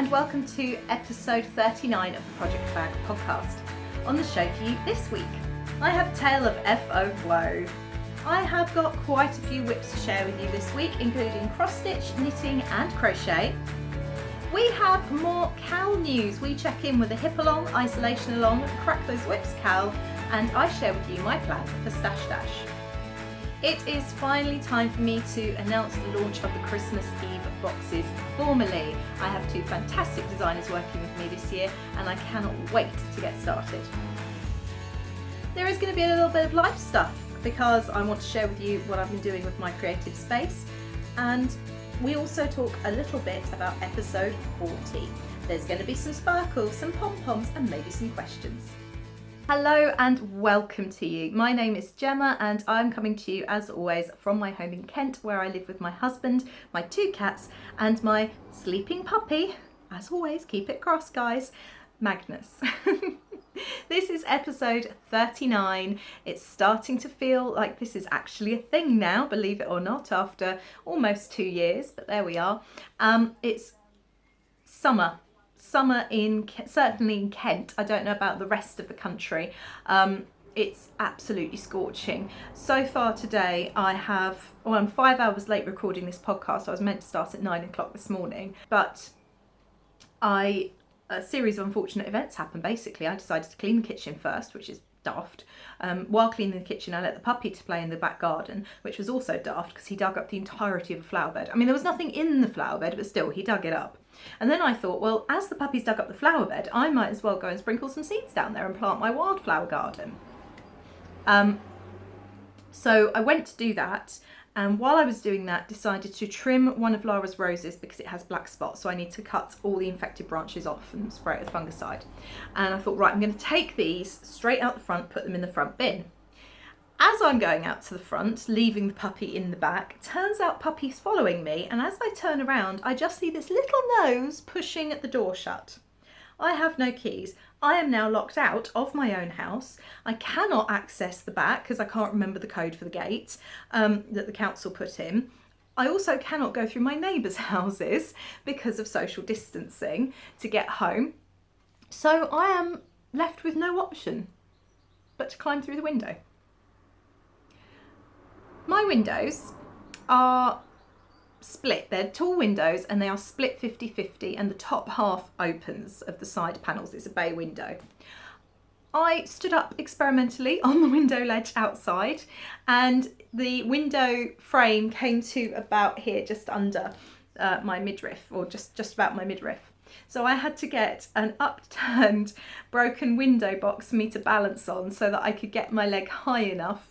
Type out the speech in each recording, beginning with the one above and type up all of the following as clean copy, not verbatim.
and welcome to episode 39 of the Project Flag podcast. On the show for you this week, I have a tale of FO woe. I have got quite a few whips to share with you this week, including cross-stitch, knitting and crochet. We have more Cal news. We check in with a hip along, isolation along, crack those whips Cal, and I share with you my plans for Stash Dash. It is finally time for me to announce the launch of the Christmas Eve boxes formally. I have two fantastic designers working with me this year and I cannot wait to get started. There is going to be a little bit of life stuff because I want to share with you what I've been doing with my creative space, and we also talk a little bit about episode 40. There's going to be some sparkles, some pom-poms and maybe some questions. Hello and welcome to you. My name is Gemma and I'm coming to you as always from my home in Kent, where I live with my husband, my two cats and my sleeping puppy. As always, keep it cross guys, Magnus. This is episode 39. It's starting to feel like this is actually a thing now, believe it or not, after almost 2 years, but there we are. It's summer certainly in Kent. I don't know about the rest of the country. It's absolutely scorching. So far today I'm 5 hours late recording this podcast. I was meant to start at 9 o'clock this morning, but a series of unfortunate events happened. Basically, I decided to clean the kitchen first, which is daft. While cleaning the kitchen, I let the puppy to play in the back garden, which was also daft because he dug up the entirety of a flower bed. I mean, there was nothing in the flower bed, but still, he dug it up. And then I thought, well, as the puppies dug up the flower bed, I might as well go and sprinkle some seeds down there and plant my wildflower garden. So I went to do that, and while I was doing that, decided to trim one of Lara's roses because it has black spots, so I need to cut all the infected branches off and spray it with fungicide. And I thought, right, I'm going to take these straight out the front, put them in the front bin. As I'm going out to the front, leaving the puppy in the back, turns out Puppy's following me, and as I turn around, I just see this little nose pushing at the door shut. I have no keys. I am now locked out of my own house. I cannot access the back because I can't remember the code for the gate that the council put in. I also cannot go through my neighbours' houses because of social distancing to get home. So I am left with no option but to climb through the window. My windows are split. They're tall windows and they are split 50-50, and the top half opens of the side panels. It's a bay window. I stood up experimentally on the window ledge outside, and the window frame came to about here, just under my midriff, or just about my midriff. So I had to get an upturned broken window box for me to balance on so that I could get my leg high enough.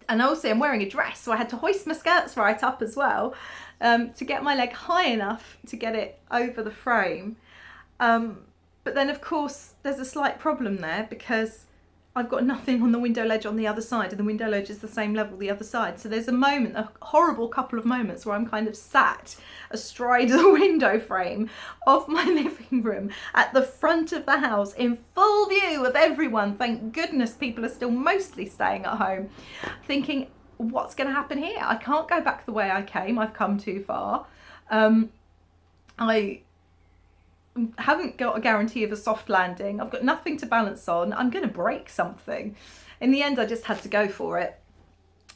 And also I'm wearing a dress, so I had to hoist my skirts right up as well to get my leg high enough to get it over the frame. But then of course there's a slight problem there because I've got nothing on the window ledge on the other side, and the window ledge is the same level the other side. So there's a horrible couple of moments where I'm kind of sat astride the window frame of my living room at the front of the house in full view of everyone. Thank goodness people are still mostly staying at home, thinking, what's going to happen here? I can't go back the way I came. I've come too far. I haven't got a guarantee of a soft landing. I've got nothing to balance on. I'm going to break something. In the end, I just had to go for it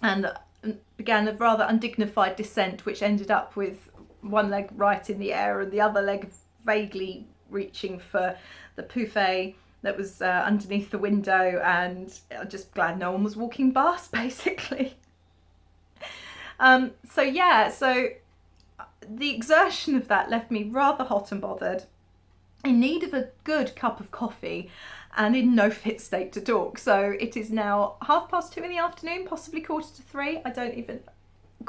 and began a rather undignified descent, which ended up with one leg right in the air and the other leg vaguely reaching for the buffet that was underneath the window, and I'm just glad no one was walking past, basically. So the exertion of that left me rather hot and bothered, in need of a good cup of coffee and in no fit state to talk. So it is now 2:30 in the afternoon, possibly 2:45. I don't even...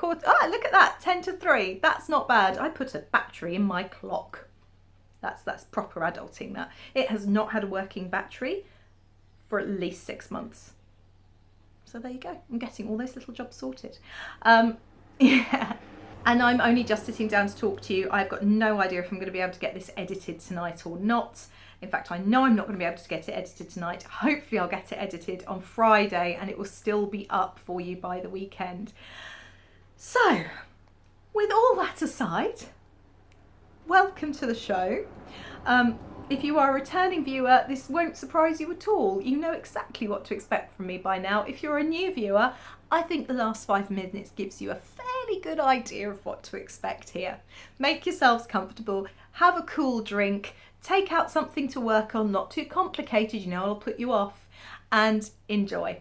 look at that, 2:50. That's not bad. I put a battery in my clock. That's proper adulting, that. It has not had a working battery for at least 6 months. So there you go. I'm getting all those little jobs sorted. Yeah. And I'm only just sitting down to talk to you. I've got no idea if I'm going to be able to get this edited tonight or not. In fact, I know I'm not going to be able to get it edited tonight. Hopefully I'll get it edited on Friday and it will still be up for you by the weekend. So, with all that aside, welcome to the show. If you are a returning viewer, this won't surprise you at all. You know exactly what to expect from me by now. If you're a new viewer, I think the last 5 minutes gives you a fairly good idea of what to expect here. Make yourselves comfortable, have a cool drink, take out something to work on, not too complicated, you know, I'll put you off, and enjoy.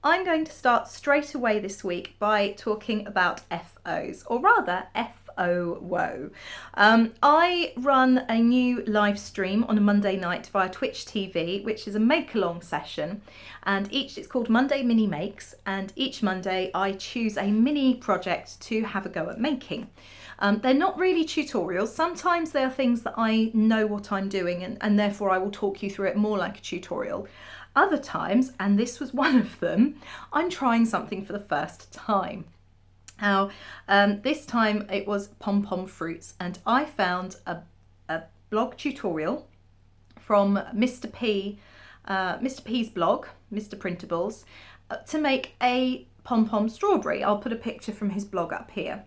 I'm going to start straight away this week by talking about FOs, or rather FOWO. I run a new live stream on a Monday night via Twitch TV, which is a make-along session, and it's called Monday Mini Makes, and each Monday I choose a mini project to have a go at making. They're not really tutorials. Sometimes they are things that I know what I'm doing and therefore I will talk you through it more like a tutorial. Other times, and this was one of them, I'm trying something for the first time. Now, this time it was Pom Pom fruits, and I found a blog tutorial from Mr. P's blog, Mr. Printables, to make a Pom Pom strawberry. I'll put a picture from his blog up here.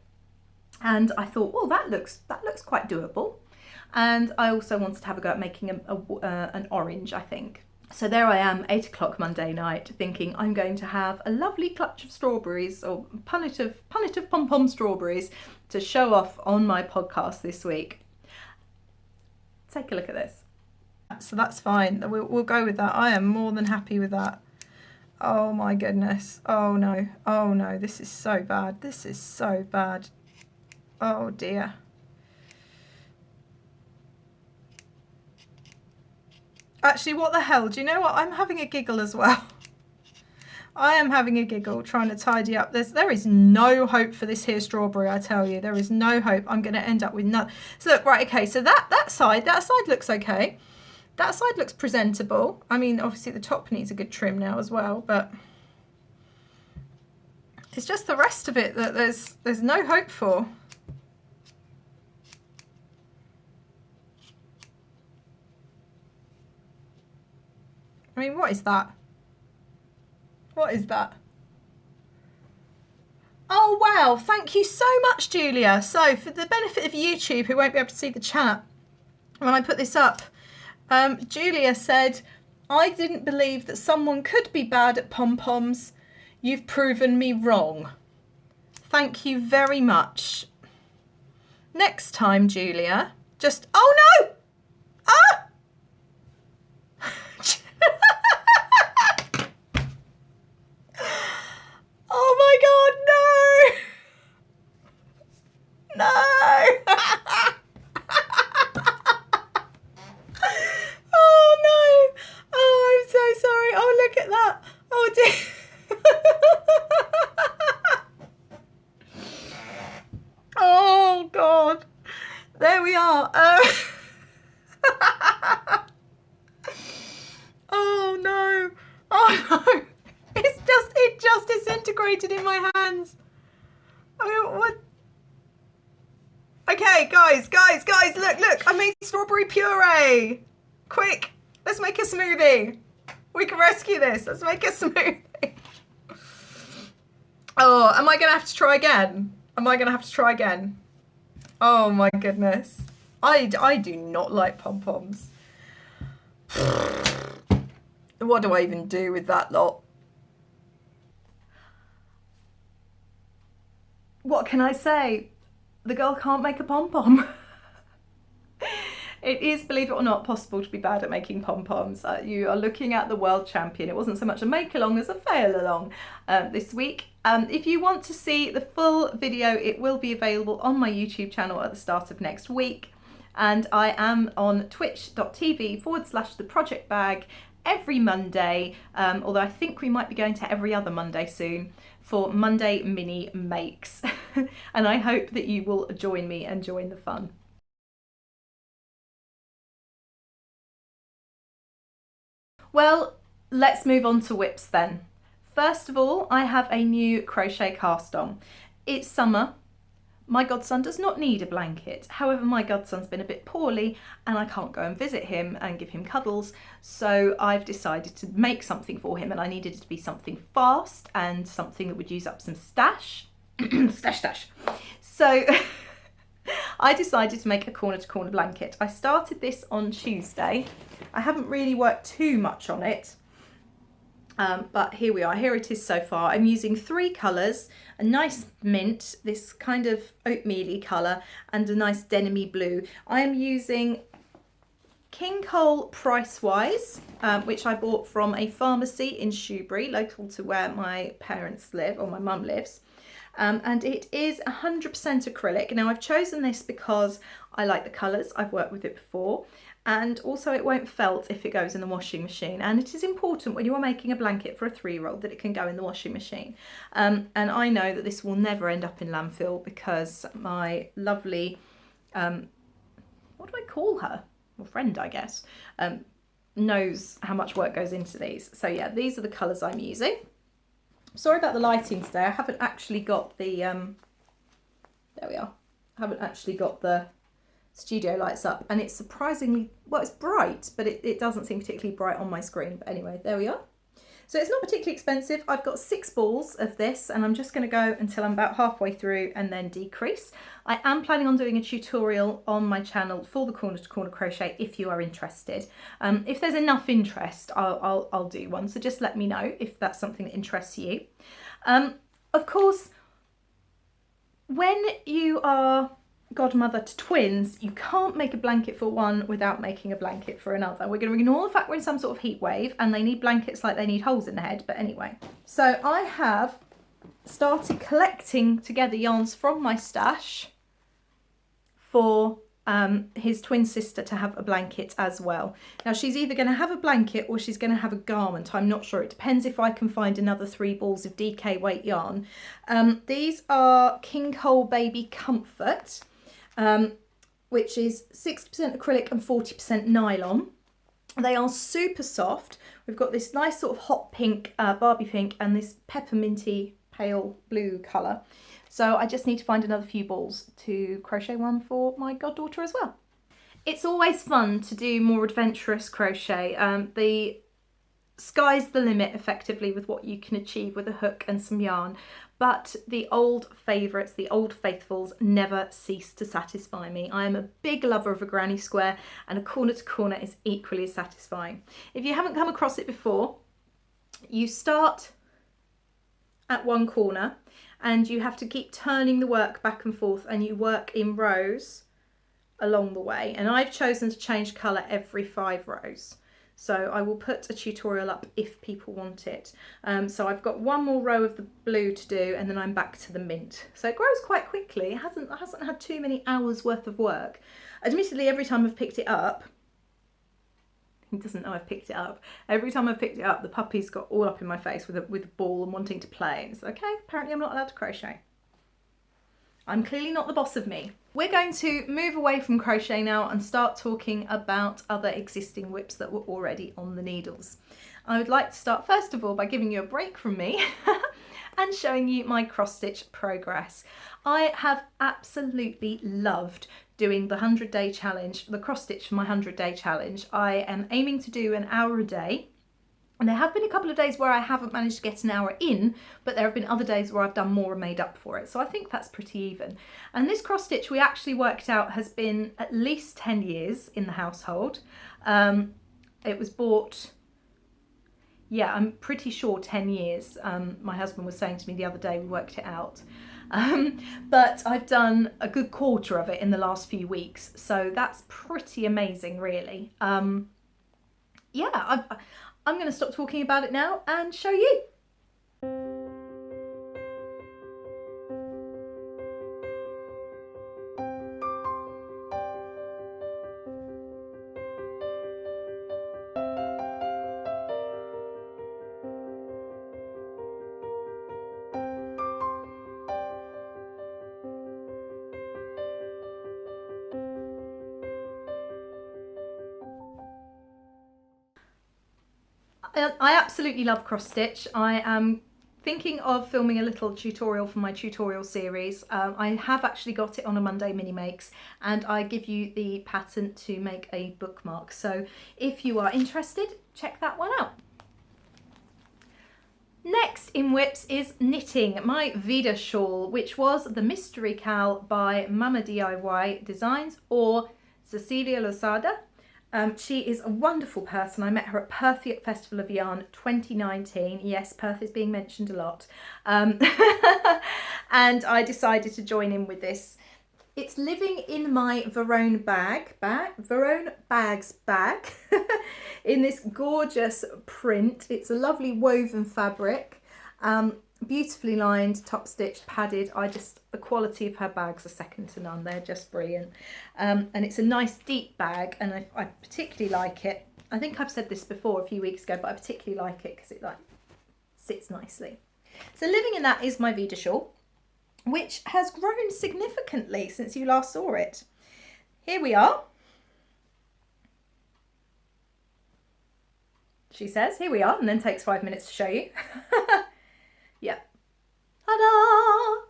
And I thought, well, that looks quite doable. And I also wanted to have a go at making an orange, I think. So there I am, 8 o'clock Monday night, thinking I'm going to have a lovely clutch of strawberries, or punnet of Pom Pom strawberries, to show off on my podcast this week. Take a look at this. So that's fine. We'll go with that. I am more than happy with that. Oh my goodness. Oh no. Oh no. This is so bad. This is so bad. Oh dear. Actually, what the hell? Do you know what? I'm having a giggle as well. I am having a giggle trying to tidy up. There is no hope for this here strawberry, I tell you. There is no hope. I'm going to end up with none. So look, right, okay. So that side looks okay. That side looks presentable. I mean, obviously the top needs a good trim now as well, but it's just the rest of it that there's no hope for. I mean, what is that? What is that? Oh, wow. Thank you so much, Julia. So for the benefit of YouTube, who won't be able to see the chat, when I put this up, Julia said, I didn't believe that someone could be bad at pom-poms. You've proven me wrong. Thank you very much. Next time, Julia, just, oh no! Ah! Oh my God, no! No! Oh no! Oh, I'm so sorry. Oh, look at that. Oh dear. Oh God. There we are. Oh no. Oh no. It just disintegrated in my hands. I mean, what? Okay, guys, look, I made strawberry puree. Quick, let's make a smoothie. We can rescue this. Let's make a smoothie. Oh, am I going to have to try again? Oh my goodness. I do not like pom-poms. What do I even do with that lot? What can I say? The girl can't make a pom-pom. It is, believe it or not, possible to be bad at making pom-poms. You are looking at the world champion. It wasn't so much a make-along as a fail-along this week. If you want to see the full video, it will be available on my YouTube channel at the start of next week. And I am on twitch.tv/theprojectbag every Monday, although I think we might be going to every other Monday soon, for Monday Mini Makes. And I hope that you will join me and join the fun. Well, let's move on to whips then. First of all, I have a new crochet cast on. It's summer, My godson does not need a blanket. However, my godson's been a bit poorly and I can't go and visit him and give him cuddles. So I've decided to make something for him, and I needed it to be something fast and something that would use up some stash. stash. So I decided to make a corner to corner blanket. I started this on Tuesday. I haven't really worked too much on it. But here we are, here it is so far. I'm using 3 colours, a nice mint, this kind of oatmeal-y colour, and a nice denim-y blue. I am using King Cole Price Wise, which I bought from a pharmacy in Shoebury, local to where my parents live, or my mum lives. And it is 100% acrylic. Now I've chosen this because I like the colours, I've worked with it before, and also it won't felt if it goes in the washing machine. And it is important when you are making a blanket for a 3-year-old that it can go in the washing machine. And I know that this will never end up in landfill because my lovely, what do I call her? Well, friend, I guess, knows how much work goes into these. So yeah, these are the colours I'm using. Sorry about the lighting today. I haven't actually got the, there we are. I haven't actually got the studio lights up, and it's surprisingly, well, it's bright, but it doesn't seem particularly bright on my screen. But anyway, there we are. So it's not particularly expensive. I've got 6 balls of this, and I'm just going to go until I'm about halfway through and then decrease. I am planning on doing a tutorial on my channel for the corner to corner crochet if you are interested. If there's enough interest, I'll do one. So just let me know if that's something that interests you. Of course, when you are godmother to twins, you can't make a blanket for one without making a blanket for another. We're going to ignore the fact we're in some sort of heat wave and they need blankets like they need holes in the head, but anyway. So I have started collecting together yarns from my stash for his twin sister to have a blanket as well. Now she's either going to have a blanket or she's going to have a garment. I'm not sure. It depends if I can find another 3 balls of DK weight yarn. These are King Cole Baby Comfort, which is 60% acrylic and 40% nylon. They are super soft. We've got this nice sort of hot pink, Barbie pink, and this pepperminty pale blue colour. So I just need to find another few balls to crochet one for my goddaughter as well. It's always fun to do more adventurous crochet. The sky's the limit effectively with what you can achieve with a hook and some yarn. But the old favourites, the old faithfuls, never cease to satisfy me. I am a big lover of a granny square, and a corner to corner is equally as satisfying. If you haven't come across it before, you start at one corner and you have to keep turning the work back and forth, and you work in rows along the way. And I've chosen to change colour every 5 rows. So I will put a tutorial up if people want it. So I've got one more row of the blue to do, and then I'm back to the mint. So it grows quite quickly. It hasn't had too many hours worth of work. Admittedly, every time I've picked it up, he doesn't know I've picked it up. Every time I've picked it up, the puppy's got all up in my face with a ball and wanting to play. And it's okay, apparently I'm not allowed to crochet. I'm clearly not the boss of me. We're going to move away from crochet now and start talking about other existing whips that were already on the needles. I would like to start first of all by giving you a break from me and showing you my cross stitch progress. I have absolutely loved doing the 100-day challenge, the cross stitch for my 100-day challenge. I am aiming to do an hour a day. And there have been a couple of days where I haven't managed to get an hour in, but there have been other days where I've done more and made up for it. So I think that's pretty even. And this cross stitch we actually worked out has been at least 10 years in the household. It was bought, yeah, I'm pretty sure 10 years. My husband was saying to me the other day, we worked it out. But I've done a good quarter of it in the last few weeks. So that's pretty amazing, really. Yeah, I'm going to stop talking about it now and show you. I absolutely love cross stitch. I am thinking of filming a little tutorial for my tutorial series. I have actually got it on a Monday mini makes, and I give you the pattern to make a bookmark. So if you are interested, check that one out. Next in whips is knitting my Vida shawl, which was the mystery cowl by Mama DIY Designs, or Cecilia Losada. She is a wonderful person. I met her at Perth Festival of Yarn 2019. Yes, Perth is being mentioned a lot. And I decided to join in with this. It's living in my Verone bags bag in this gorgeous print. It's a lovely woven fabric, beautifully lined, top stitched, padded. The quality of her bags are second to none. They're just brilliant. And it's a nice deep bag, and I particularly like it. I think I've said this before a few weeks ago, but I particularly like it because it sits nicely. So living in that is my Vida shawl, which has grown significantly since you last saw it. Here we are. She says, here we are, and then takes 5 minutes to show you. Yep. Ta-da!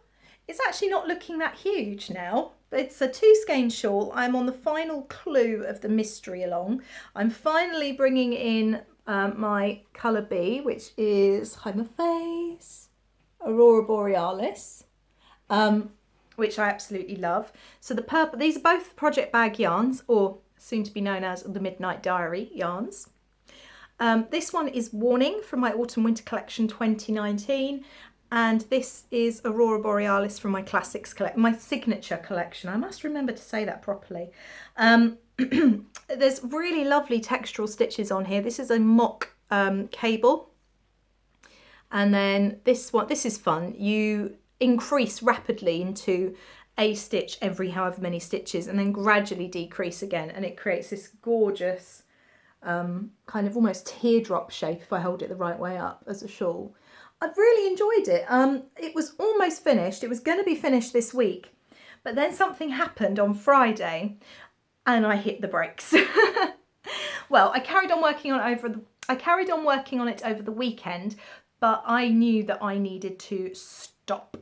It's actually not looking that huge now. It's a 2 skein shawl. I'm on the final clue of the mystery along. I'm finally bringing in my colour B, which is, hide my face, Aurora Borealis. Which I absolutely love. So the purple, these are both project bag yarns, or soon to be known as the Midnight Diary yarns. This one is Warning from my Autumn Winter Collection 2019, and this is Aurora Borealis from my Classics collection, my signature collection. I must remember to say that properly. There's really lovely textural stitches on here. This is a mock cable, and then this one, this is fun. You increase rapidly into a stitch every however many stitches, and then gradually decrease again, and it creates this gorgeous kind of almost teardrop shape if I hold it the right way up as a shawl. I've really enjoyed it. It was almost finished. It was going to be finished this week, but then something happened on Friday and I hit the brakes. Well, I carried on working on it over the weekend, but I knew that I needed to stop.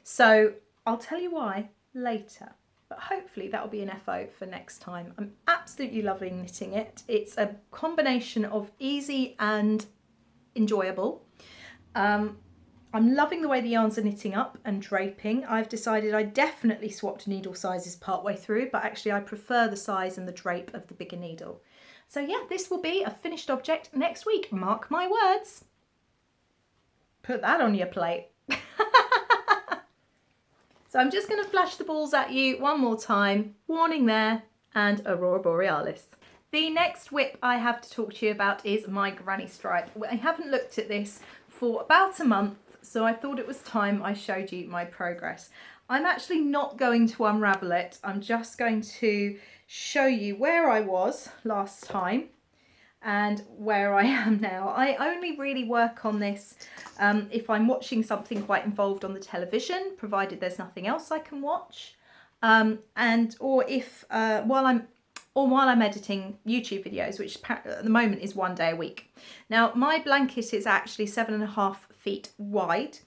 So I'll tell you why later, but hopefully that'll be an FO for next time. I'm absolutely loving knitting it. It's a combination of easy and enjoyable. I'm loving the way the yarns are knitting up and draping. I've decided I definitely swapped needle sizes partway through, but actually I prefer the size and the drape of the bigger needle. So yeah, this will be a finished object next week, mark my words. Put that on your plate. So I'm just going to flash the balls at you one more time. Warning there, and Aurora Borealis. The next whip I have to talk to you about is my granny stripe. I haven't looked at this for about a month, so I thought it was time I showed you my progress. I'm actually not going to unravel it. I'm just going to show you where I was last time and where I am now. I only really work on this if I'm watching something quite involved on the television, provided there's nothing else I can watch, or while I'm editing YouTube videos, which at the moment is 1 day a week. Now my blanket is actually 7.5 feet wide,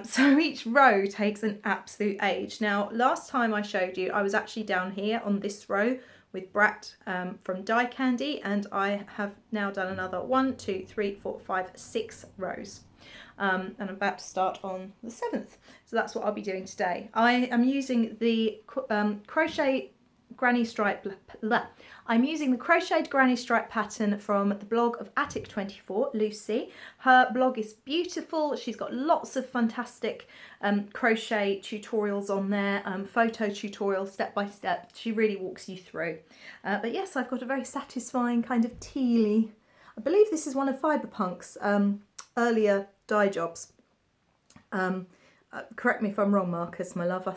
so each row takes an absolute age. Now last time I showed you, I was actually down here on this row with Brat from Die Candy, and I have now done another 1, 2, 3, 4, 5, 6 rows. And I'm about to start on the 7th, so that's what I'll be doing today. I am using the crocheted granny stripe pattern from the blog of Attic24, Lucy. Her blog is beautiful. She's got lots of fantastic crochet tutorials on there, photo tutorials step by step. She really walks you through. But yes, I've got a very satisfying kind of tealy, I believe this is one of Fiberpunk's earlier dye jobs. Correct me if I'm wrong, Marcus, my love. I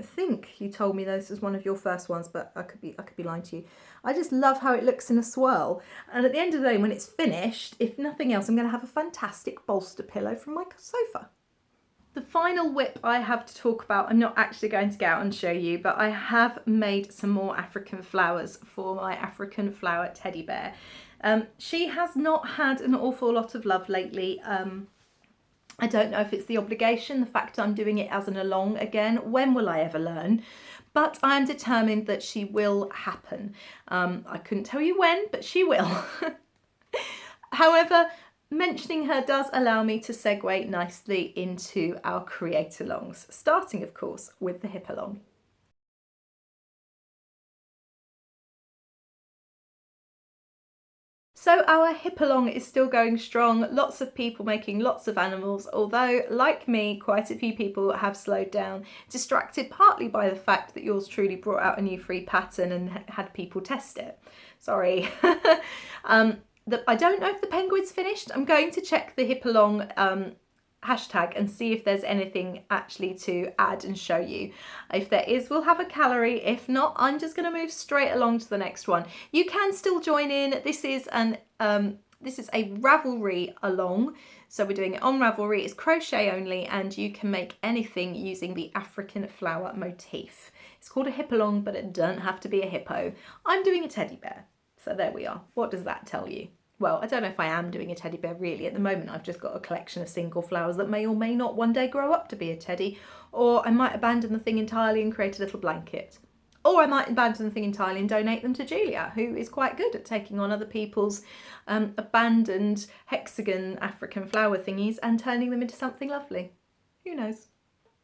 think you told me this was one of your first ones, but I could be lying to you. I just love how it looks in a swirl. And at the end of the day, when it's finished, if nothing else, I'm going to have a fantastic bolster pillow from my sofa. The final whip I have to talk about, I'm not actually going to go out and show you, but I have made some more African flowers for my African flower teddy bear. She has not had an awful lot of love lately. I don't know if it's the obligation, the fact I'm doing it as an along again. When will I ever learn? But I am determined that she will happen. I couldn't tell you when, but she will. However, mentioning her does allow me to segue nicely into our create alongs, starting of course with the hip along. So our hip along is still going strong, lots of people making lots of animals, although like me, quite a few people have slowed down, distracted partly by the fact that yours truly brought out a new free pattern and had people test it. Sorry. I don't know if the penguin's finished. I'm going to check the hip along hashtag and see if there's anything actually to add and show you. If there is, we'll have a calorie. If not, I'm just going to move straight along to the next one. You can still join in. This is a Ravelry along, so we're doing it on Ravelry. It's crochet only, and you can make anything using the African flower motif. It's called a hip along, but it doesn't have to be a hippo. I'm doing a teddy bear, so there we are. What does that tell you? Well, I don't know if I am doing a teddy bear really. At the moment, I've just got a collection of single flowers that may or may not one day grow up to be a teddy. Or I might abandon the thing entirely and create a little blanket. Or I might abandon the thing entirely and donate them to Julia, who is quite good at taking on other people's abandoned hexagon African flower thingies and turning them into something lovely. Who knows?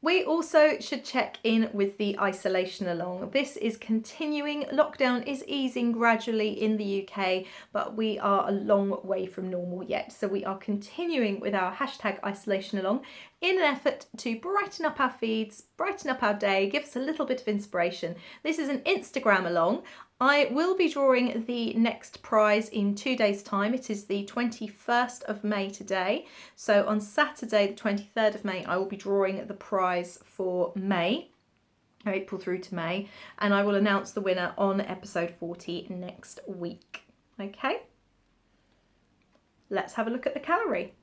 We also should check in with the isolation along. This is continuing. Lockdown is easing gradually in the UK, but we are a long way from normal yet. So we are continuing with our hashtag isolation along in an effort to brighten up our feeds, brighten up our day, give us a little bit of inspiration. This is an Instagram along. I will be drawing the next prize in 2 days' time. It is the 21st of May today. So on Saturday, the 23rd of May, I will be drawing the prize for May, April through to May, and I will announce the winner on episode 40 next week. Okay, let's have a look at the calorie.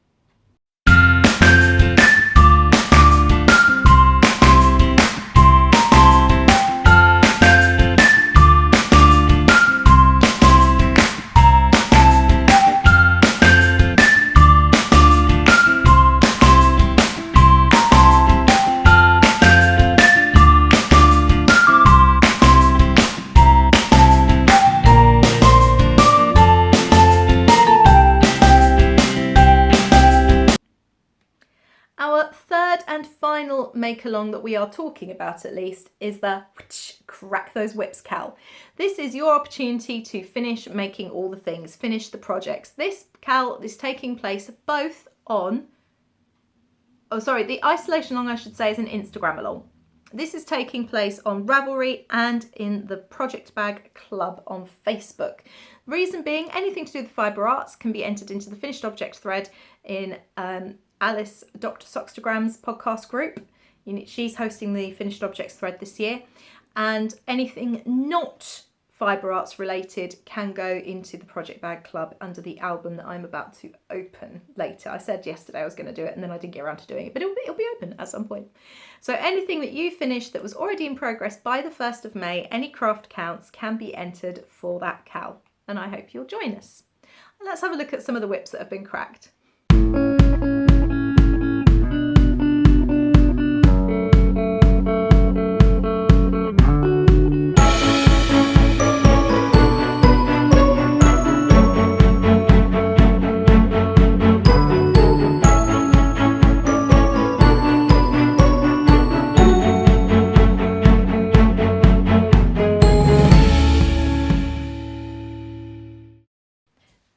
Our third and final make along that we are talking about, at least, is the crack those whips cal. This is your opportunity to finish making all the things, finish the projects. This cal is taking place both on, the isolation along I should say is an Instagram along. This is taking place on Ravelry and in the Project Bag Club on Facebook. Reason being, anything to do with fibre arts can be entered into the finished object thread in Alice Dr. Sockstagram's podcast group. She's hosting the finished objects thread this year, and anything not fibre arts related can go into the Project Bag Club under the album that I'm about to open later. I said yesterday I was going to do it and then I didn't get around to doing it, but it'll be open at some point. So anything that you finished that was already in progress by the 1st of May, any craft counts, can be entered for that cal, and I hope you'll join us. And let's have a look at some of the whips that have been cracked.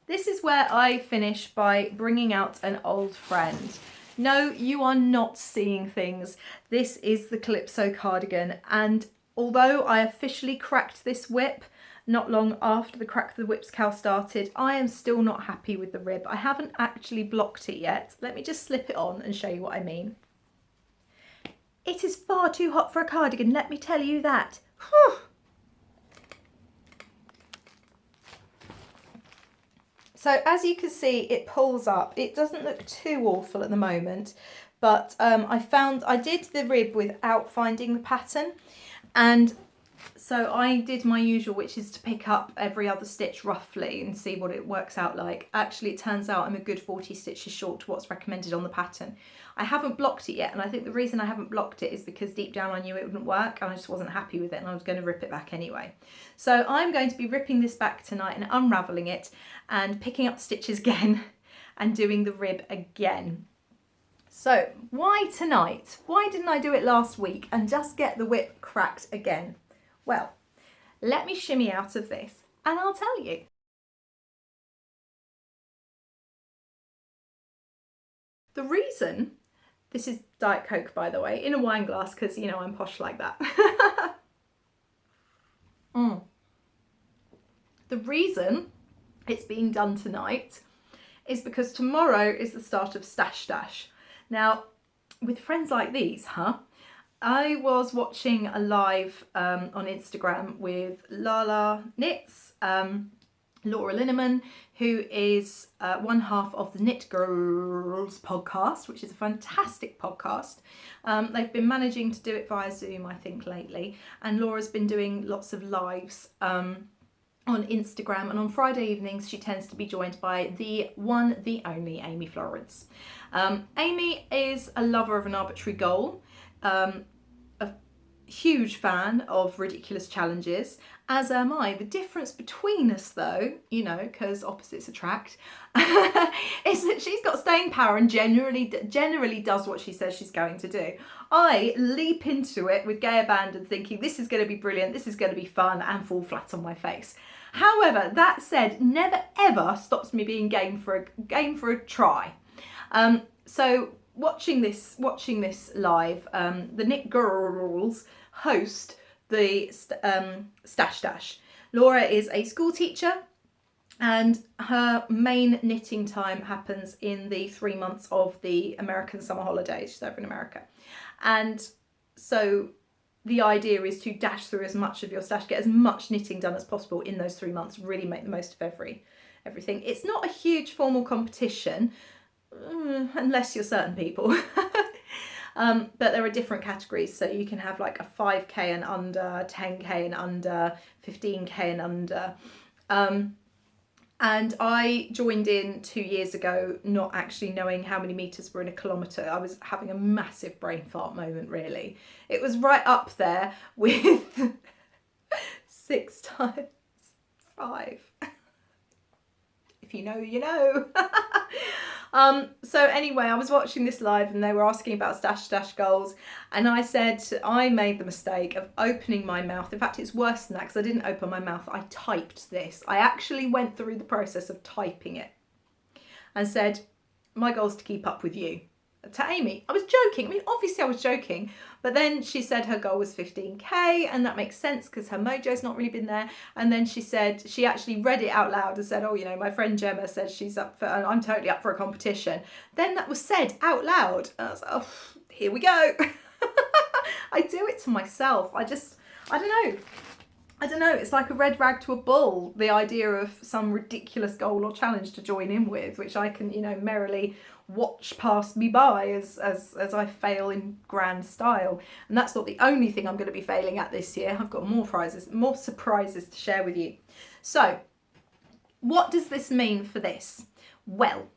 This is where I finish by bringing out an old friend. No, you are not seeing things. This is the Calypso cardigan, and although I officially cracked this whip not long after the Crack the Whips cal started, I am still not happy with the rib. I haven't actually blocked it yet. Let me just slip it on and show you what I mean. It is far too hot for a cardigan, let me tell you that. Whew. So as you can see, it pulls up. It doesn't look too awful at the moment, but I did the rib without finding the pattern, and So I did my usual, which is to pick up every other stitch roughly and see what it works out like. Actually, it turns out I'm a good 40 stitches short to what's recommended on the pattern. I haven't blocked it yet, and I think the reason I haven't blocked it is because deep down I knew it wouldn't work and I just wasn't happy with it, and I was going to rip it back anyway. So I'm going to be ripping this back tonight and unravelling it and picking up stitches again and doing the rib again. So why tonight? Why didn't I do it last week and just get the whip cracked again? Well, let me shimmy out of this and I'll tell you. The reason, this is Diet Coke by the way, in a wine glass because you know I'm posh like that. The reason it's being done tonight is because tomorrow is the start of Stash Dash. Now, with friends like these, I was watching a live on Instagram with Lala Knits, Laura Linneman, who is one half of the Knit Girls podcast, which is a fantastic podcast. They've been managing to do it via Zoom, I think, lately. And Laura's been doing lots of lives on Instagram. And on Friday evenings, she tends to be joined by the one, the only Amy Florence. Amy is a lover of an arbitrary goal. A huge fan of ridiculous challenges, as am I. The difference between us though, you know, because opposites attract, is that she's got staying power and generally does what she says she's going to do. I leap into it with gay abandon thinking this is going to be brilliant, this is going to be fun, and fall flat on my face. However, that said, never ever stops me being game for a try. So watching this live, the Knit Girls host the Stash Dash. Laura is a school teacher and her main knitting time happens in the 3 months of the American summer holidays. She's over in America. And so the idea is to dash through as much of your stash, get as much knitting done as possible in those 3 months, really make the most of everything. It's not a huge formal competition, unless you're certain people. But there are different categories, so you can have like a 5k and under, 10k and under, 15k and under. And I joined in 2 years ago, not actually knowing how many meters were in a kilometre. I was having a massive brain fart moment, really. It was right up there with 6 times 5. If you know, you know. So anyway, I was watching this live and they were asking about Stash Dash goals, and I said I made the mistake of opening my mouth. In fact, it's worse than that because I didn't open my mouth. I typed this. I actually went through the process of typing it and said, my goal is to keep up with you. To Amy. I was joking. I mean, obviously I was joking, but then she said her goal was 15k, and that makes sense because her mojo's not really been there. And then she said, she actually read it out loud and said, oh, you know, my friend Gemma said she's up for, and I'm totally up for a competition. Then that was said out loud. And I was like, oh, here we go. I do it to myself. I don't know, it's like a red rag to a bull, the idea of some ridiculous goal or challenge to join in with, which I can, you know, merrily watch pass me by as I fail in grand style. And that's not the only thing I'm going to be failing at this year. I've got more surprises to share with you. So what does this mean for this? Well,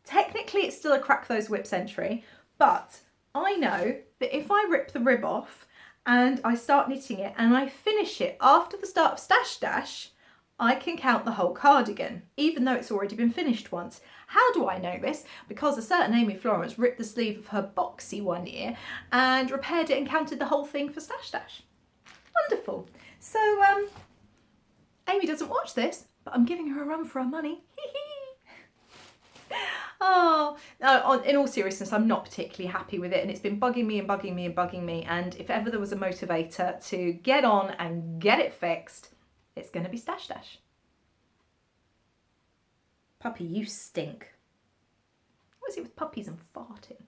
technically it's still a crack those whips entry, but I know that if I rip the rib off and I start knitting it and I finish it after the start of Stash Dash, I can count the whole cardigan, even though it's already been finished once. How do I know this? Because a certain Amy Florence ripped the sleeve of her boxy one year and repaired it and counted the whole thing for Stash Dash. Wonderful. So, Amy doesn't watch this, but I'm giving her a run for her money. Oh, no, in all seriousness, I'm not particularly happy with it, and it's been bugging me and bugging me and bugging me, and if ever there was a motivator to get on and get it fixed, it's going to be Stash Dash. Puppy, you stink. What is it with puppies and farting?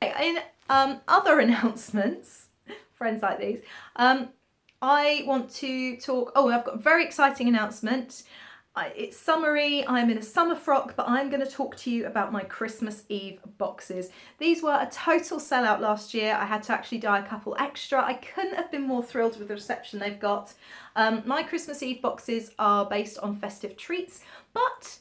In other announcements, friends like these, I want to talk, I've got a very exciting announcement. It's summery, I'm in a summer frock, but I'm going to talk to you about my Christmas Eve boxes. These were a total sellout last year. I had to actually dye a couple extra. I couldn't have been more thrilled with the reception they've got. My Christmas Eve boxes are based on festive treats, but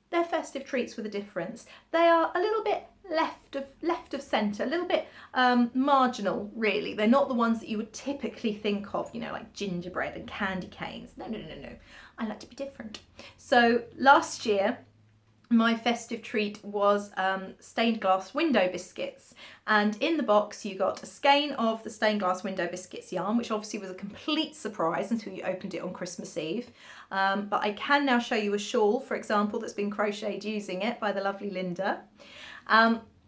they're festive treats with a difference. They are a little bit left of centre, a little bit marginal, really. They're not the ones that you would typically think of, you know, like gingerbread and candy canes. No. I like to be different. So last year, my festive treat was stained glass window biscuits, and in the box you got a skein of the stained glass window biscuits yarn, which obviously was a complete surprise until you opened it on Christmas Eve. But I can now show you a shawl, for example, that's been crocheted using it by the lovely Linda.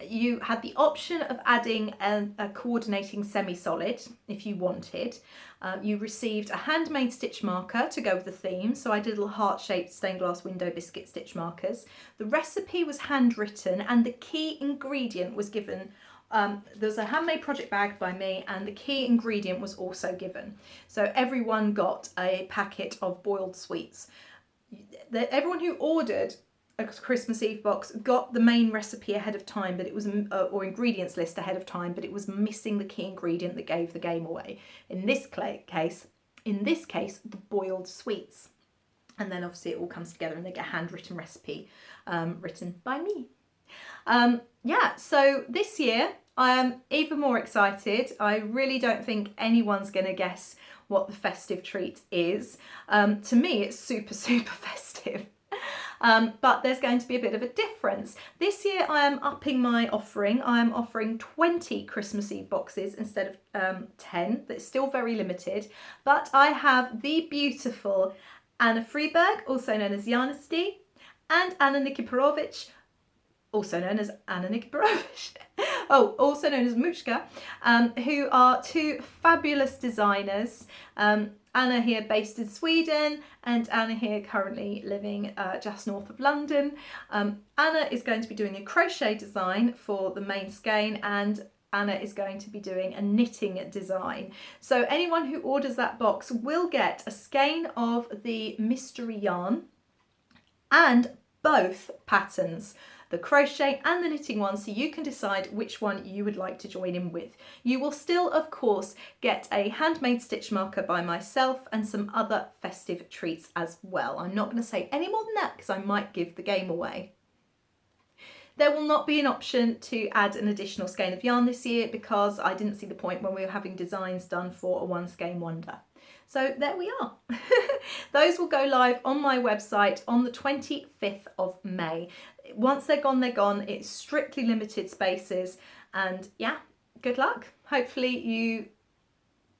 You had the option of adding a coordinating semi-solid if you wanted. You received a handmade stitch marker to go with the theme, so I did little heart-shaped stained glass window biscuit stitch markers. The recipe was handwritten and the key ingredient was given. There's a handmade project bag by me, and the key ingredient was also given. So everyone got a packet of boiled sweets. Everyone who ordered a Christmas Eve box got the main recipe ahead of time, but it was or ingredients list ahead of time, but it was missing the key ingredient that gave the game away. In this case, the boiled sweets. And then obviously it all comes together and they get a handwritten recipe written by me. Yeah, so this year I am even more excited. I really don't think anyone's going to guess what the festive treat is. To me, it's super festive. But there's going to be a bit of a difference. This year I am upping my offering. I am offering 20 Christmas Eve boxes instead of 10. That's still very limited. But I have the beautiful Anna Freeberg, also known as Janesty, and Anna Nikiforovich, also known as Anna Nikiforovich, also known as Mushka, who are two fabulous designers. Anna here based in Sweden, and Anna here currently living just north of London. Anna is going to be doing a crochet design for the main skein, and Anna is going to be doing a knitting design. So anyone who orders that box will get a skein of the mystery yarn and both patterns, the crochet and the knitting one, so you can decide which one you would like to join in with. You will still, of course, get a handmade stitch marker by myself and some other festive treats as well. I'm not going to say any more than that because I might give the game away. There will not be an option to add an additional skein of yarn this year because I didn't see the point when we were having designs done for a one skein wonder. So there we are. Those will go live on my website on the 25th of May. Once they're gone, they're gone. It's strictly limited spaces, and yeah, good luck. Hopefully you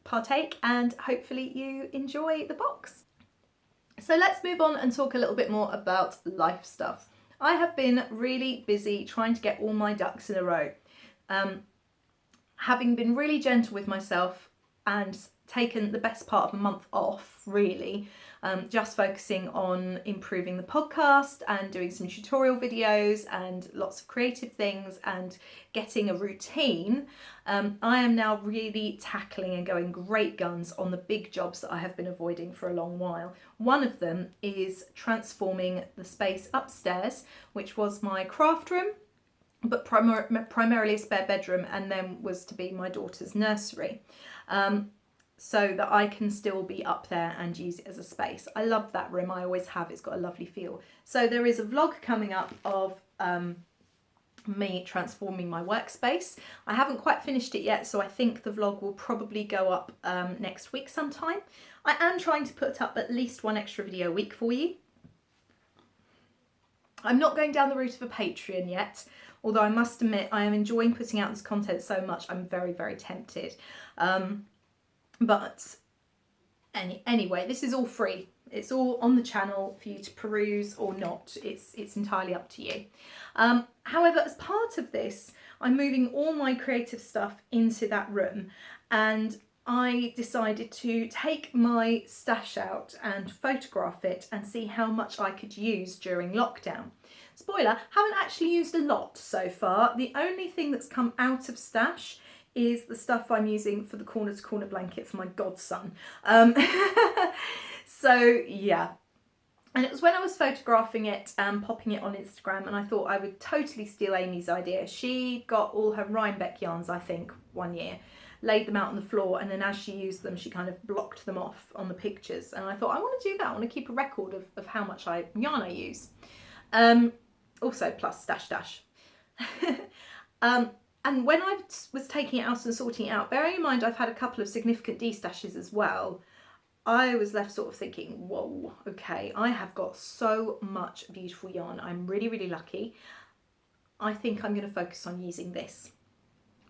partake and hopefully you enjoy the box. So let's move on and talk a little bit more about life stuff. I have been really busy trying to get all my ducks in a row. Having been really gentle with myself and taken the best part of a month off, really, just focusing on improving the podcast and doing some tutorial videos and lots of creative things and getting a routine. I am now really tackling and going great guns on the big jobs that I have been avoiding for a long while. One of them is transforming the space upstairs, which was my craft room, but primarily a spare bedroom, and then was to be my daughter's nursery. So that I can still be up there and use it as a space. I love that room, I always have, it's got a lovely feel. So there is a vlog coming up of me transforming my workspace. I haven't quite finished it yet, so I think the vlog will probably go up next week sometime. I am trying to put up at least one extra video a week for you. I'm not going down the route of a Patreon yet, although I must admit I am enjoying putting out this content so much, I'm very tempted. But anyway, this is all free. It's all on the channel for you to peruse or not. It's entirely up to you. However, as part of this, I'm moving all my creative stuff into that room, and I decided to take my stash out and photograph it and see how much I could use during lockdown. Spoiler, haven't actually used a lot so far. The only thing that's come out of stash is the stuff I'm using for the corner to corner blanket for my godson. So yeah, And it was when I was photographing it and popping it on Instagram, and I thought I would totally steal Amy's idea. She got all her Rhinebeck yarns, I think, one year, laid them out on the floor, and then as she used them, she kind of blocked them off on the pictures. And I thought, I want to do that. I want to keep a record of how much yarn I use. Also, plus stash. And when I was taking it out and sorting it out, bearing in mind I've had a couple of significant destashes as well, I was left sort of thinking, whoa, okay, I have got so much beautiful yarn. I'm really, really lucky. I think I'm going to focus on using this.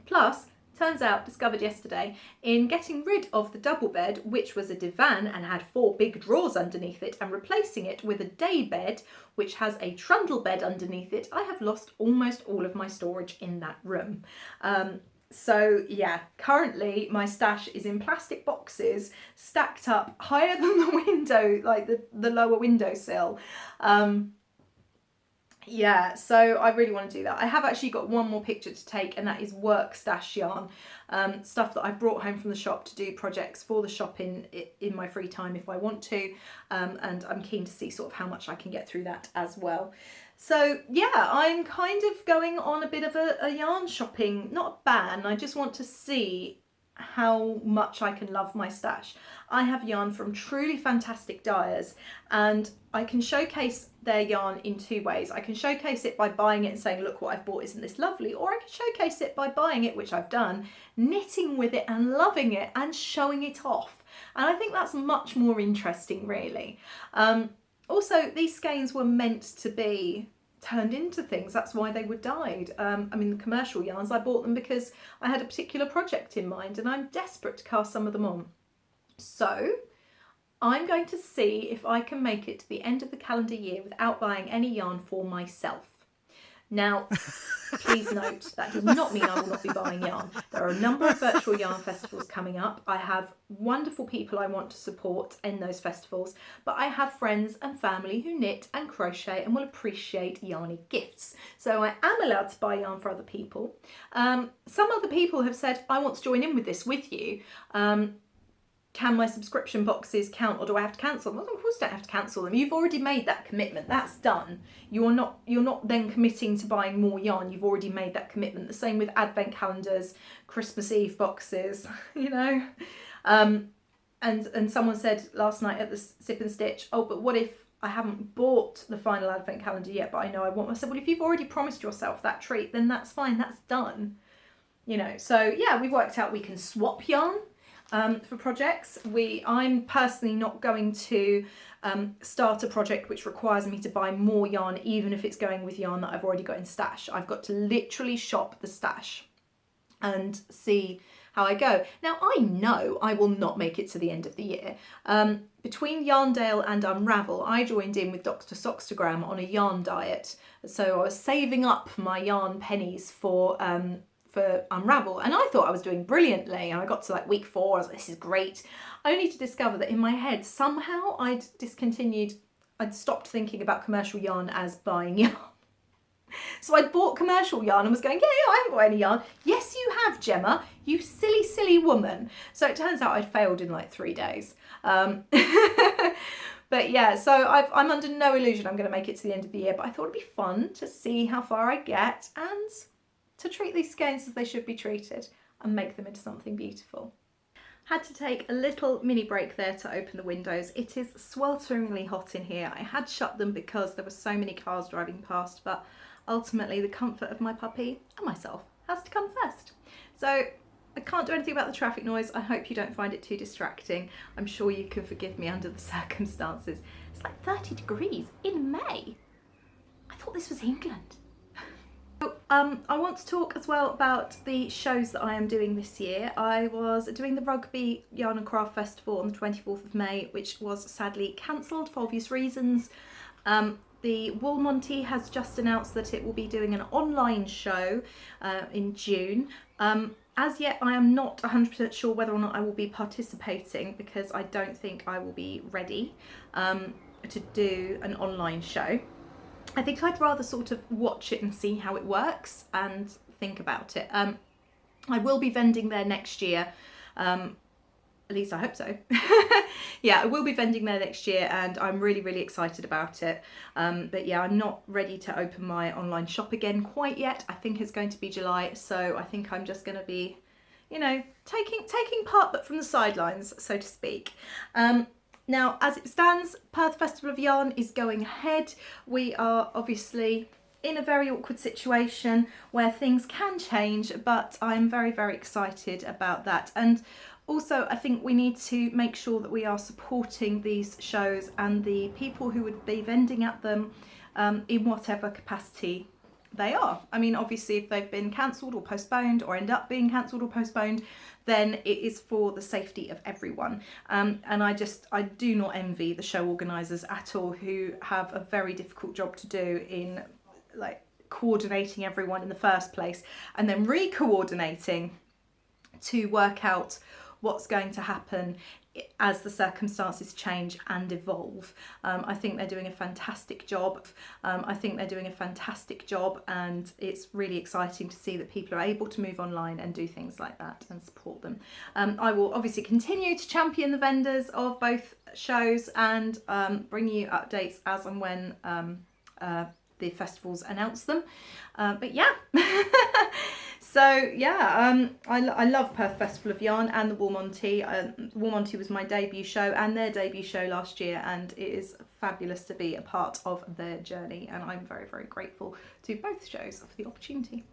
Plus, turns out, discovered yesterday, in getting rid of the double bed, which was a divan and had 4 big drawers underneath it, and replacing it with a day bed, which has a trundle bed underneath it, I have lost almost all of my storage in that room. So yeah, currently my stash is in plastic boxes stacked up higher than the window, like the lower windowsill. Yeah, so I really want to do that. I have actually got one more picture to take, and that is work stash yarn, stuff that I've brought home from the shop to do projects for the shop in my free time if I want to, and I'm keen to see sort of how much I can get through that as well. So yeah, I'm kind of going on a bit of a yarn shopping, not a ban, I just want to see how much I can love my stash. I have yarn from truly fantastic dyers, and I can showcase their yarn in 2 ways. I can showcase it by buying it and saying, look what I've bought, isn't this lovely? Or I can showcase it by buying it, which I've done, knitting with it and loving it and showing it off. And I think that's much more interesting, really. Also, these skeins were meant to be turned into things. That's why they were dyed. I mean, the commercial yarns, I bought them because I had a particular project in mind, and I'm desperate to cast some of them on. So I'm going to see if I can make it to the end of the calendar year without buying any yarn for myself. Now, please note, that does not mean I will not be buying yarn. There are a number of virtual yarn festivals coming up. I have wonderful people I want to support in those festivals, but I have friends and family who knit and crochet and will appreciate yarny gifts. So I am allowed to buy yarn for other people. Some other people have said, I want to join in with this with you. Can my subscription boxes count, or do I have to cancel them? Well, of course I don't have to cancel them. You've already made that commitment. That's done. You're not then committing to buying more yarn. You've already made that commitment. The same with advent calendars, Christmas Eve boxes, you know. And someone said last night at the Sip and Stitch, oh, but what if I haven't bought the final advent calendar yet, but I know I want one? I said, well, if you've already promised yourself that treat, then that's fine. That's done. You know, so yeah, we've worked out we can swap yarn for projects. I'm personally not going to start a project which requires me to buy more yarn, even if it's going with yarn that I've already got in stash. I've got to literally shop the stash and see how I go. Now, I know I will not make it to the end of the year. Between Yarndale and Unravel, I joined in with Dr. Sockstagram on a yarn diet. So I was saving up my yarn pennies for Unravel, and I thought I was doing brilliantly, and I got to like week 4, I was like, this is great, only to discover that in my head somehow I'd stopped thinking about commercial yarn as buying yarn. So I'd bought commercial yarn and was going, yeah, I haven't got any yarn. Yes, you have, Gemma, you silly woman. So it turns out I'd failed in like 3 days. But yeah, so I'm under no illusion I'm going to make it to the end of the year, but I thought it'd be fun to see how far I get and to treat these skeins as they should be treated and make them into something beautiful. Had to take a little mini break there to open the windows. It is swelteringly hot in here. I had shut them because there were so many cars driving past, but ultimately the comfort of my puppy and myself has to come first. So I can't do anything about the traffic noise. I hope you don't find it too distracting. I'm sure you can forgive me under the circumstances. It's like 30 degrees in May. I thought this was England. I want to talk as well about the shows that I am doing this year. I was doing the Rugby Yarn and Craft Festival on the 24th of May, which was sadly cancelled for obvious reasons. The Wool Monty has just announced that it will be doing an online show in June. As yet, I am not 100% sure whether or not I will be participating, because I don't think I will be ready to do an online show. I think I'd rather sort of watch it and see how it works and think about it. I will be vending there next year, At least I hope so. Yeah, I will be vending there next year and I'm really, really excited about it. But yeah, I'm not ready to open my online shop again quite yet. I think it's going to be July, so I think I'm just going to be, you know, taking part but from the sidelines, so to speak. Now, as it stands, Perth Festival of Yarn is going ahead. We are obviously in a very awkward situation where things can change, but I'm very, very excited about that. And also, I think we need to make sure that we are supporting these shows and the people who would be vending at them in whatever capacity they are. I mean, obviously, if they've been cancelled or postponed or end up being cancelled or postponed, then it is for the safety of everyone. And I do not envy the show organisers at all, who have a very difficult job to do in like coordinating everyone in the first place and then re-coordinating to work out what's going to happen as the circumstances change and evolve. I think they're doing a fantastic job. And it's really exciting to see that people are able to move online and do things like that and support them. I will obviously continue to champion the vendors of both shows and bring you updates as and when the festivals announce them. But yeah. So yeah, I love Perth Festival of Yarn and the Wool Monty. Wool Monty was my debut show and their debut show last year, and it is fabulous to be a part of their journey, and I'm very, very grateful to both shows for the opportunity.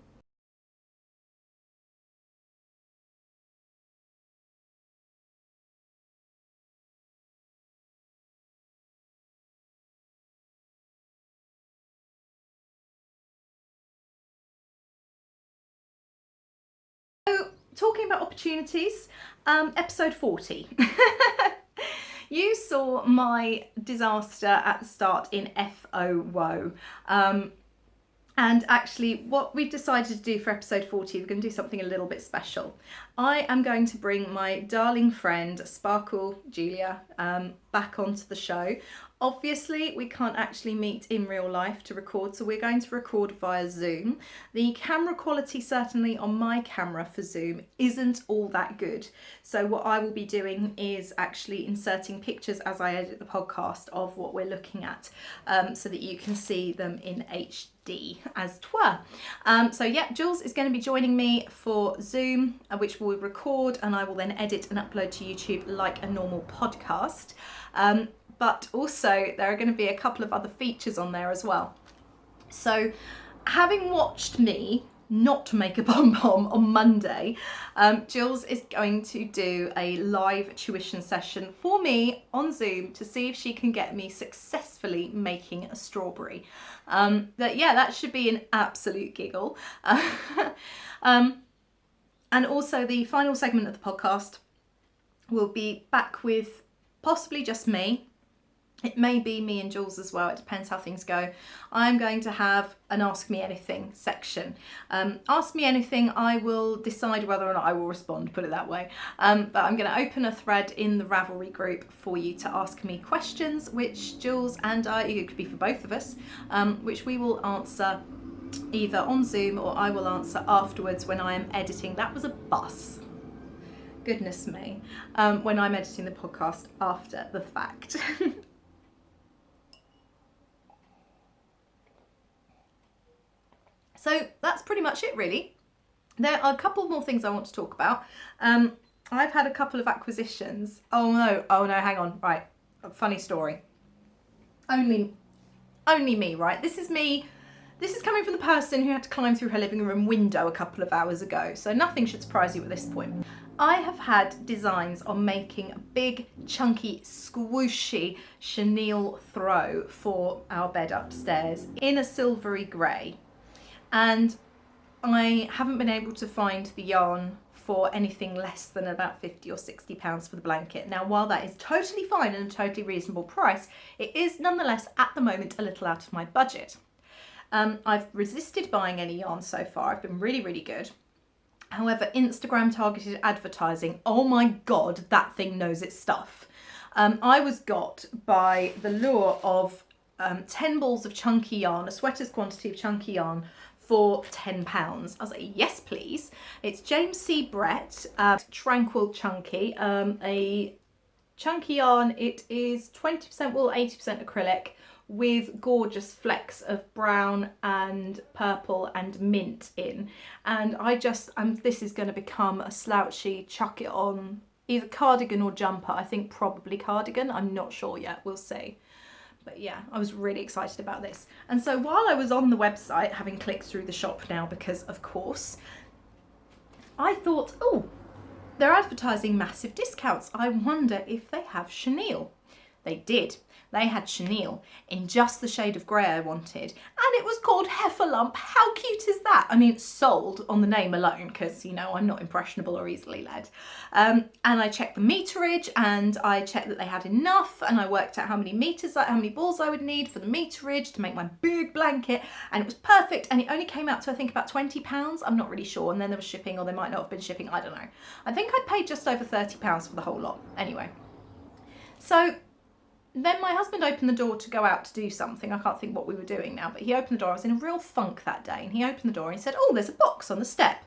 Talking about opportunities, episode 40. You saw my disaster at the start in FO Woe. And actually, what we've decided to do for episode 40, we're going to do something a little bit special. I am going to bring my darling friend, Sparkle Julia, back onto the show. Obviously, we can't actually meet in real life to record, so we're going to record via Zoom. The camera quality, certainly on my camera for Zoom, isn't all that good. So what I will be doing is actually inserting pictures as I edit the podcast of what we're looking at, so that you can see them in HD as twere. So yeah, Jules is going to be joining me for Zoom, which we'll record, and I will then edit and upload to YouTube like a normal podcast. But also there are going to be a couple of other features on there as well. So having watched me not make a Pom Pom on Monday, Jules is going to do a live tuition session for me on Zoom to see if she can get me successfully making a strawberry. That should be an absolute giggle. And also the final segment of the podcast will be back with possibly just me. It may be me and Jules as well, it depends how things go. I'm going to have an Ask Me Anything section. Ask me anything, I will decide whether or not I will respond, put it that way. But I'm going to open a thread in the Ravelry group for you to ask me questions, which Jules and I, it could be for both of us, which we will answer either on Zoom or I will answer afterwards when I am editing. That was a bus. Goodness me. When I'm editing the podcast after the fact. So that's pretty much it, really. There are a couple more things I want to talk about. I've had a couple of acquisitions. Oh no, hang on. Right, a funny story. Only me, right? This is me. This is coming from the person who had to climb through her living room window a couple of hours ago, so nothing should surprise you at this point. I have had designs on making a big, chunky, squooshy chenille throw for our bed upstairs in a silvery grey. And I haven't been able to find the yarn for anything less than about £50 or £60 for the blanket. Now, while that is totally fine and a totally reasonable price, it is nonetheless at the moment a little out of my budget. I've resisted buying any yarn so far. I've been really, really good. However, Instagram targeted advertising, oh my God, that thing knows its stuff. I was got by the lure of 10 balls of chunky yarn, a sweater's quantity of chunky yarn, for £10. I was like, yes please. It's James C. Brett, Tranquil Chunky, a chunky yarn. It is 20% wool, 80% acrylic, with gorgeous flecks of brown and purple and mint in. And I just, this is going to become a slouchy, chuck it on, either cardigan or jumper. I think probably cardigan, I'm not sure yet, we'll see. But yeah, I was really excited about this. And so while I was on the website, having clicked through the shop now, because of course, I thought, oh, they're advertising massive discounts. I wonder if they have chenille. They did. They had chenille in just the shade of grey I wanted, and it was called Heffalump. How cute is that? I mean, it's sold on the name alone, because, you know, I'm not impressionable or easily led. And I checked the meterage, and I checked that they had enough, and I worked out how many meters, how many balls I would need for the meterage to make my big blanket, and it was perfect. And it only came out to, I think, about £20. I'm not really sure. And then there was shipping, or they might not have been shipping. I don't know. I think I paid just over £30 for the whole lot. Anyway, so then my husband opened the door to go out to do something. I can't think what we were doing now, but he opened the door. I was in a real funk that day, and he opened the door and he said, oh, there's a box on the step.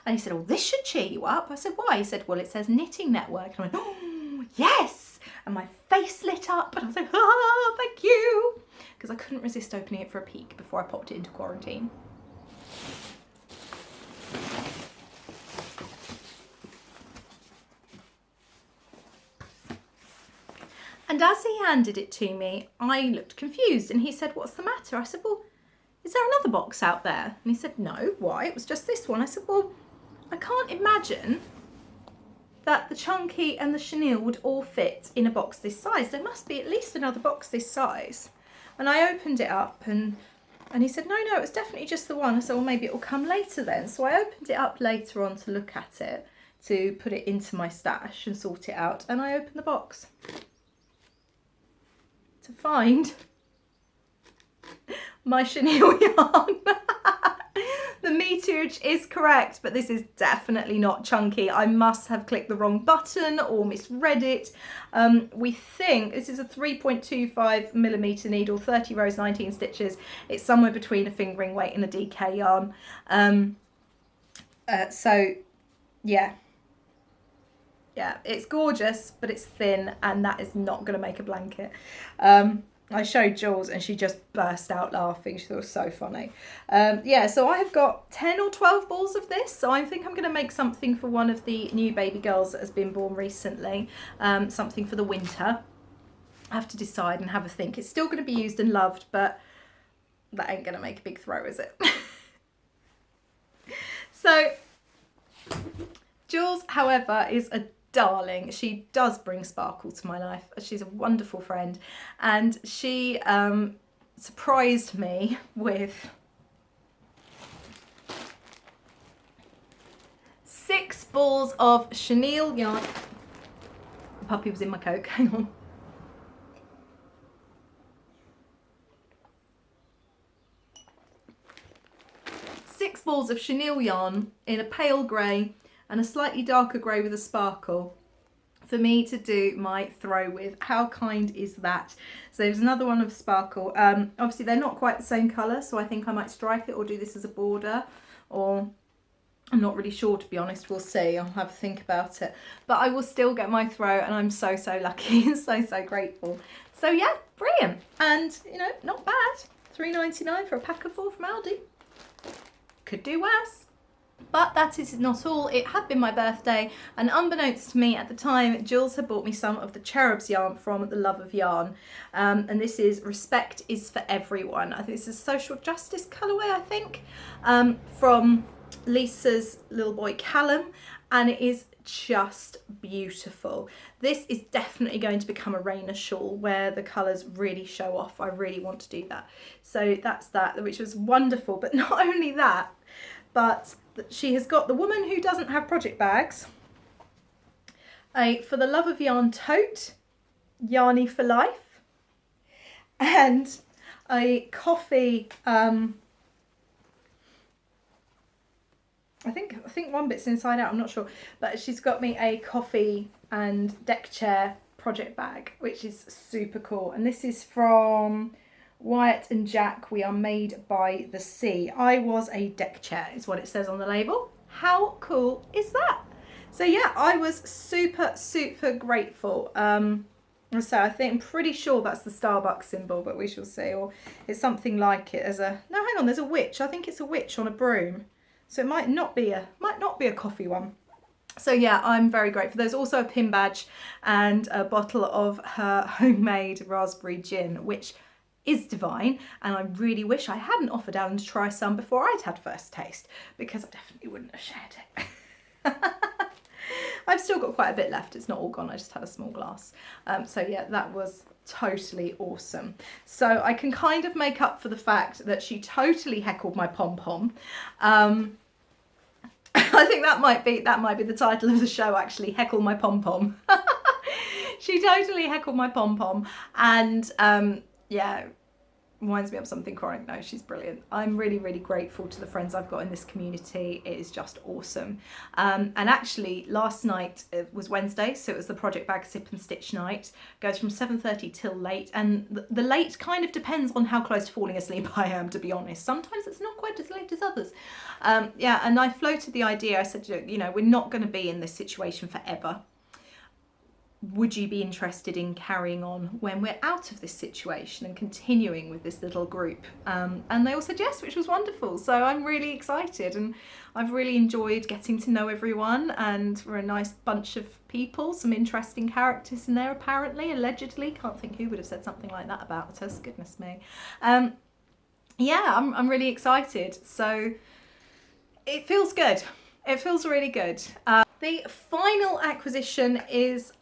And he said, oh, this should cheer you up. I said, why? He said, well, it says Knitting Network. And I went, oh, yes. And my face lit up, and I was like, ah, thank you. Because I couldn't resist opening it for a peek before I popped it into quarantine. And as he handed it to me, I looked confused, and he said, what's the matter? I said, well, is there another box out there? And he said, no, why? It was just this one. I said, well, I can't imagine that the chunky and the chenille would all fit in a box this size. There must be at least another box this size. And I opened it up, and he said, no, it's definitely just the one. I said, well, maybe it will come later then. So I opened it up later on to look at it, to put it into my stash and sort it out. And I opened the box to find my chenille yarn. The meterage is correct, but this is definitely not chunky. I must have clicked the wrong button or misread it. We think this is a 3.25mm needle, 30 rows, 19 stitches. It's somewhere between a fingering weight and a DK yarn. So yeah, it's gorgeous, but it's thin, and that is not going to make a blanket. I showed Jules, and she just burst out laughing. She thought it was so funny. Yeah, so I have got 10 or 12 balls of this. So I think I'm going to make something for one of the new baby girls that has been born recently. Something for the winter. I have to decide and have a think. It's still going to be used and loved, but that ain't going to make a big throw, is it? So Jules, however, is a darling. She does bring sparkle to my life. She's a wonderful friend, and she surprised me with 6 balls of chenille yarn. The puppy was in my Coke, hang on. Six balls of chenille yarn in a pale grey and a slightly darker grey with a sparkle for me to do my throw with. How kind is that? So there's another one of sparkle. Obviously they're not quite the same colour, so I think I might strike it or do this as a border, or I'm not really sure, to be honest. We'll see. I'll have a think about it. But I will still get my throw, and I'm so lucky and so grateful. So yeah, brilliant. And, you know, not bad. £3.99 for a pack of 4 from Aldi. Could do worse. But that is not all. It had been my birthday, and unbeknownst to me at the time, Jules had bought me some of the Cherubs yarn from The Love of Yarn. And this is Respect is for Everyone. I think this is social justice colourway, I think, from Lisa's little boy Callum, and it is just beautiful. This is definitely going to become a Rainer shawl where the colours really show off. I really want to do that. So that's that, which was wonderful. But not only that, but she has got the Woman Who Doesn't Have Project Bags, a For the Love of Yarn tote, Yarny for Life, and a coffee, I think one bit's inside out, I'm not sure, but she's got me a coffee and deck chair project bag, which is super cool. And this is from Wyatt and Jack, we are made by the sea. I was a deck chair is what it says on the label. How cool is that? So yeah, I was super grateful. So I think, I'm pretty sure that's the Starbucks symbol, but we shall see. Or it's something like it as a, no, hang on, there's a witch. I think it's a witch on a broom. So it might not be a coffee one. So yeah, I'm very grateful. There's also a pin badge and a bottle of her homemade raspberry gin, which is divine. And I really wish I hadn't offered Alan to try some before I'd had first taste, because I definitely wouldn't have shared it. I've still got quite a bit left. It's not all gone. I just had a small glass. So yeah, that was totally awesome. So I can kind of make up for the fact that she totally heckled my Pom Pom. I think that might be the title of the show, actually, Heckle My Pom Pom. She totally heckled my Pom Pom, and yeah, winds me up something chronic. No, she's brilliant. I'm really grateful to the friends I've got in this community. It is just awesome. And actually last night, it was Wednesday, so it was the Project Bag Sip and Stitch night. Goes from 7:30 till late, and the late kind of depends on how close to falling asleep I am, to be honest. Sometimes it's not quite as late as others. Yeah, and I floated the idea. I said, you know, we're not going to be in this situation forever. Would you be interested in carrying on when we're out of this situation and continuing with this little group? And they all said yes, which was wonderful. So I'm really excited, and I've really enjoyed getting to know everyone, and we're a nice bunch of people, some interesting characters in there apparently, allegedly. Can't think who would have said something like that about us, goodness me. Yeah, I'm really excited. So it feels good. It feels really good. The final acquisition is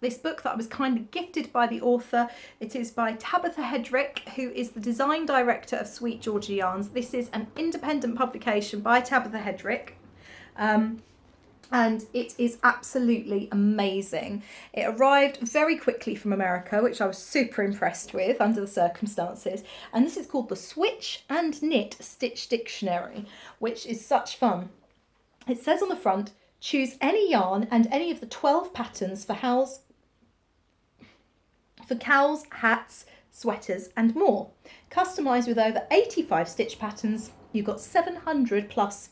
this book that I was kind of gifted by the author. It is by Tabetha Hedrick, who is the design director of Sweet Georgia Yarns. This is an independent publication by Tabetha Hedrick. And it is absolutely amazing. It arrived very quickly from America, which I was super impressed with under the circumstances. And this is called the Switch and Knit Stitch Dictionary, which is such fun. It says on the front, choose any yarn and any of the 12 patterns for cowls, hats, sweaters and more. Customised with over 85 stitch patterns, you've got 700 plus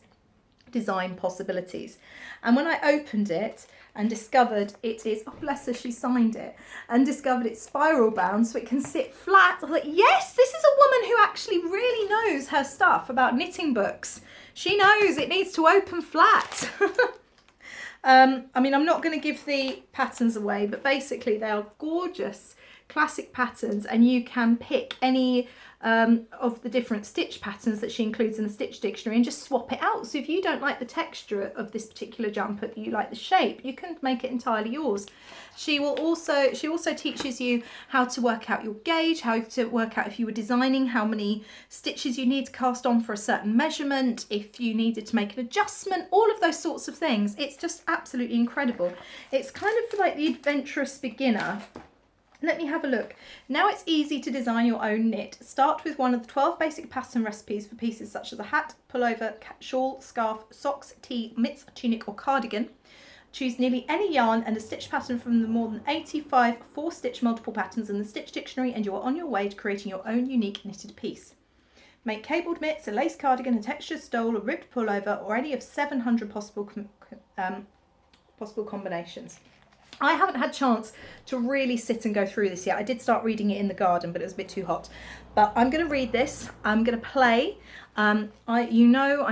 design possibilities. And when I opened it and discovered it is, oh bless her, she signed it, and discovered it's spiral bound so it can sit flat, I was like, yes, this is a woman who actually really knows her stuff about knitting books. She knows it needs to open flat. I mean, I'm not going to give the patterns away, but basically they are gorgeous classic patterns, and you can pick any of the different stitch patterns that she includes in the stitch dictionary and just swap it out. So if you don't like the texture of this particular jumper, but you like the shape, you can make it entirely yours. She also teaches you how to work out your gauge, how to work out, if you were designing, how many stitches you need to cast on for a certain measurement, if you needed to make an adjustment, all of those sorts of things. It's just absolutely incredible. It's kind of for like the adventurous beginner. Let me have a look. Now it's easy to design your own knit. Start with one of the 12 basic pattern recipes for pieces such as a hat, pullover, shawl, scarf, socks, tee, mitts, tunic or cardigan. Choose nearly any yarn and a stitch pattern from the more than 85 4-stitch multiple patterns in the Stitch Dictionary, and you are on your way to creating your own unique knitted piece. Make cabled mitts, a lace cardigan, a textured stole, a ribbed pullover, or any of 700 possible combinations. I haven't had a chance to really sit and go through this yet. I did start reading it in the garden, but it was a bit too hot. But I'm going to read this. I'm going to play. I'm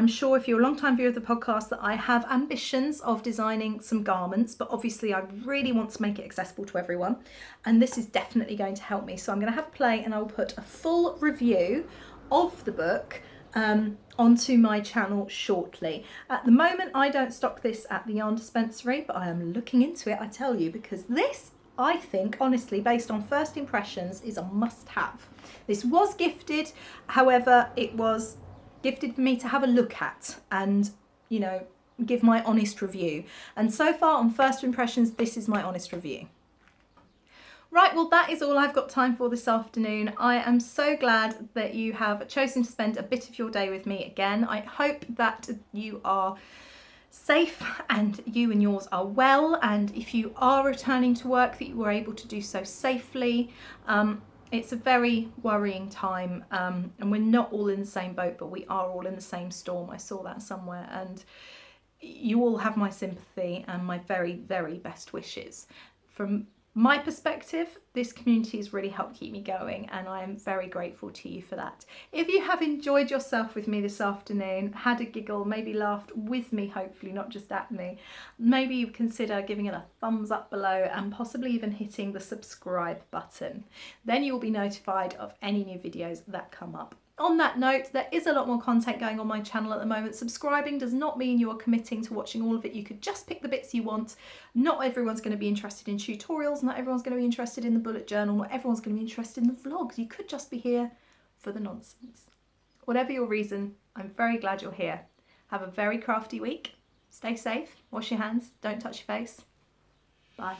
sure if you're a long-time viewer of the podcast, that I have ambitions of designing some garments, but obviously I really want to make it accessible to everyone. And this is definitely going to help me. So I'm going to have a play, and I'll put a full review of the book onto my channel shortly. At the moment, I don't stock this at the yarn dispensary, but I am looking into it, I tell you, because this, I think, honestly, based on first impressions, is a must-have. This was gifted, however, it was gifted for me to have a look at and, you know, give my honest review. And so far, on first impressions, this is my honest review. Right, well, that is all I've got time for this afternoon. I am so glad that you have chosen to spend a bit of your day with me again. I hope that you are safe and you and yours are well, and if you are returning to work, that you were able to do so safely. It's a very worrying time, and we're not all in the same boat, but we are all in the same storm. I saw that somewhere, and you all have my sympathy and my very, very best wishes. From my perspective, this community has really helped keep me going, and I am very grateful to you for that. If you have enjoyed yourself with me this afternoon, had a giggle, maybe laughed with me, hopefully not just at me, maybe you consider giving it a thumbs up below and possibly even hitting the subscribe button. Then you will be notified of any new videos that come up. On that note, there is a lot more content going on my channel at the moment. Subscribing does not mean you are committing to watching all of it. You could just pick the bits you want. Not everyone's going to be interested in tutorials. Not everyone's going to be interested in the bullet journal. Not everyone's going to be interested in the vlogs. You could just be here for the nonsense. Whatever your reason, I'm very glad you're here. Have a very crafty week. Stay safe. Wash your hands. Don't touch your face. Bye.